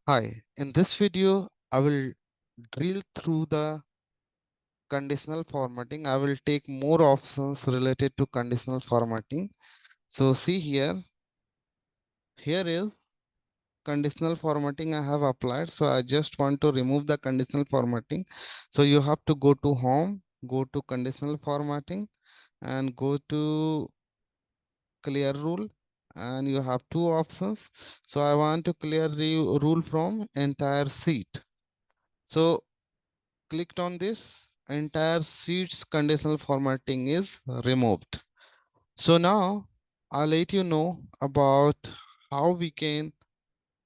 Hi, in this video, I will drill through the conditional formatting. I will take more options related to conditional formatting. So see here is conditional formatting I have applied. So I just want to remove the conditional formatting. So you have to go to home, go to conditional formatting and go to clear rule, and you have two options. So I want to clear the rule from entire sheet. So clicked on this, entire sheets conditional formatting is removed. So now I'll let you know about how we can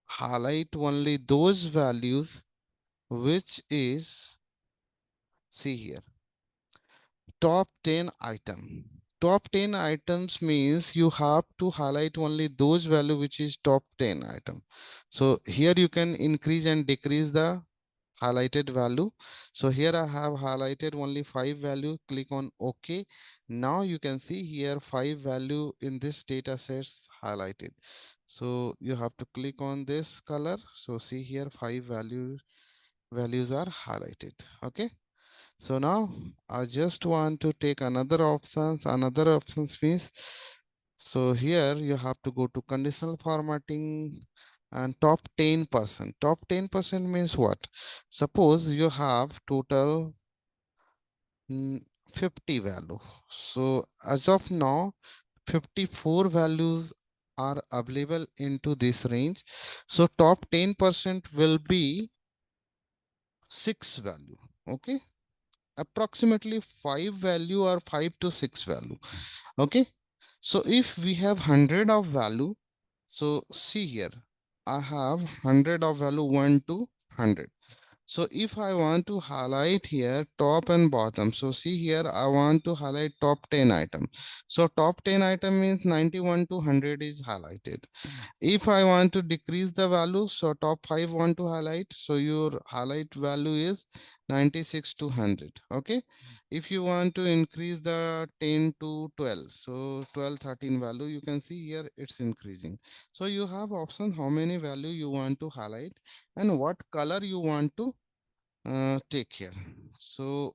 highlight only those values which is, see here, top 10 item. Top 10 items means you have to highlight only those value which is top 10 item. So here you can increase and decrease the highlighted value. So here I have highlighted only 5 value. Click on OK. Now you can see here 5 value in this data sets highlighted. So you have to click on this color. So see here 5 values are highlighted. Okay. So now I just want to take another options. Another options means, so here you have to go to conditional formatting and top 10%. Top 10% means what? Suppose you have total 50 value. So as of now, 54 values are available into this range. So top 10% will be 6 value. Okay. Approximately 5 value or 5 to 6 value. Okay. So if we have 100 of value, so see here, I have 100 of value 1 to 100. So if I want to highlight here top and bottom, so see here, I want to highlight top 10 item. So top 10 item means 91 to 100 is highlighted. If I want to decrease the value, so top 5 want to highlight, so your highlight value is 96 to 100. Okay. If you want to increase the 10 to 12, so 12 13 value, you can see here it's increasing. So you have option how many value you want to highlight and what color you want to take here. So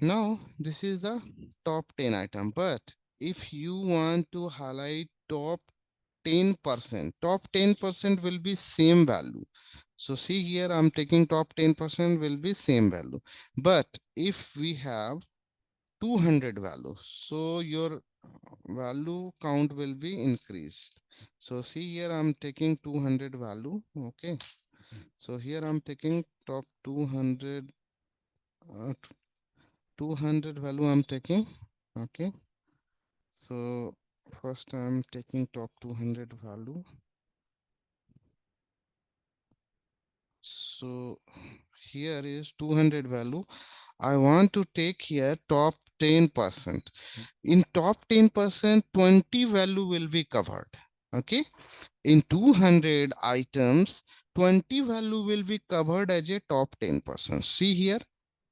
now this is the top 10 item, but if you want to highlight top 10%, top 10% will be same value. So see here, I'm taking top 10% will be same value. But if we have 200 value, so your value count will be increased. So see here, I'm taking 200 value. Okay. So here I'm taking top 200, 200 value I'm taking. Okay. So first I'm taking top 200 value. So here is 200 value. I want to take here top 10%. In top 10%, 20 value will be covered. Okay. In 200 items, 20 value will be covered as a top 10%. See here,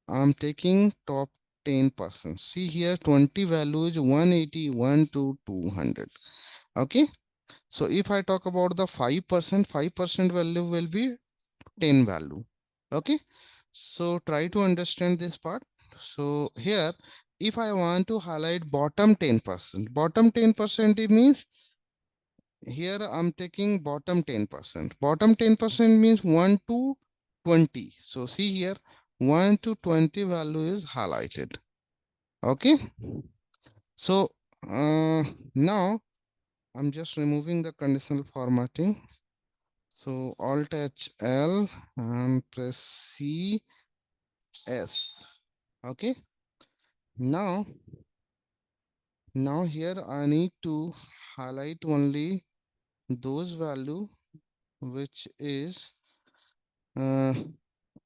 I'm taking top 10%. See here, 20 value is 181 to 200. Okay. So if I talk about the 5%, 5% value will be 10 value. Okay. So try to understand this part. So here, if I want to highlight bottom 10%, bottom 10% it means here I'm taking bottom 10%. Bottom 10% means 1 to 20. So see here, 1 to 20 value is highlighted. Okay. So now I'm just removing the conditional formatting. So Alt H L and press C S. Okay. Now, here I need to highlight only those value which is uh,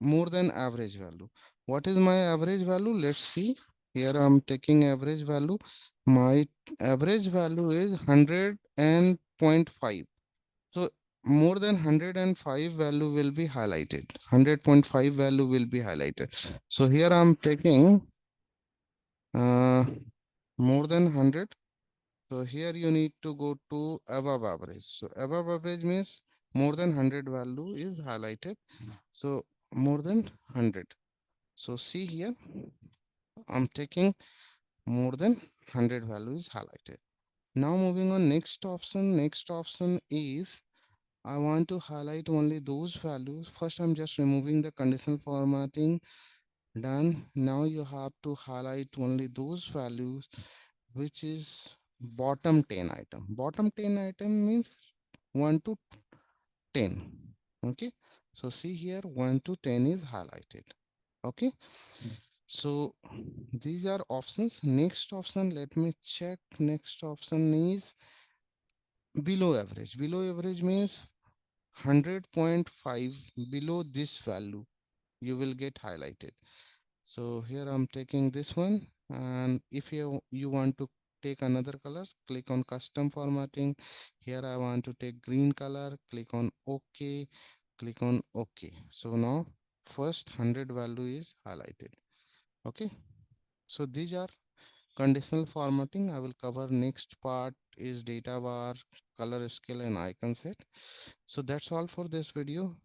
more than average value. What is my average value? Let's see. Here I'm taking average value. My average value is 100.5. So more than 105 value will be highlighted. 100.5 value will be highlighted. So here I'm taking uh, more than 100. So here you need to go to above average. So above average means more than 100 value is highlighted. So more than 100. So see here, I'm taking more than 100 value is highlighted. Now moving on, next option is I want to highlight only those values. First I'm just removing the conditional formatting. Done. Now you have to highlight only those values which is bottom 10 item. Bottom 10 item means 1 to 10. Okay, so see here 1 to 10 is highlighted. Okay, so these are options. Next option, let me check. Next option is below average. Below average means 100.5. Below this value you will get highlighted. So here I'm taking this one, and if you want to take another color, click on custom formatting. Here I want to take green color, click on OK, click on OK. So now first 100 value is highlighted. Okay, so these are conditional formatting. I will cover next part is data bar, color scale and icon set. So that's all for this video.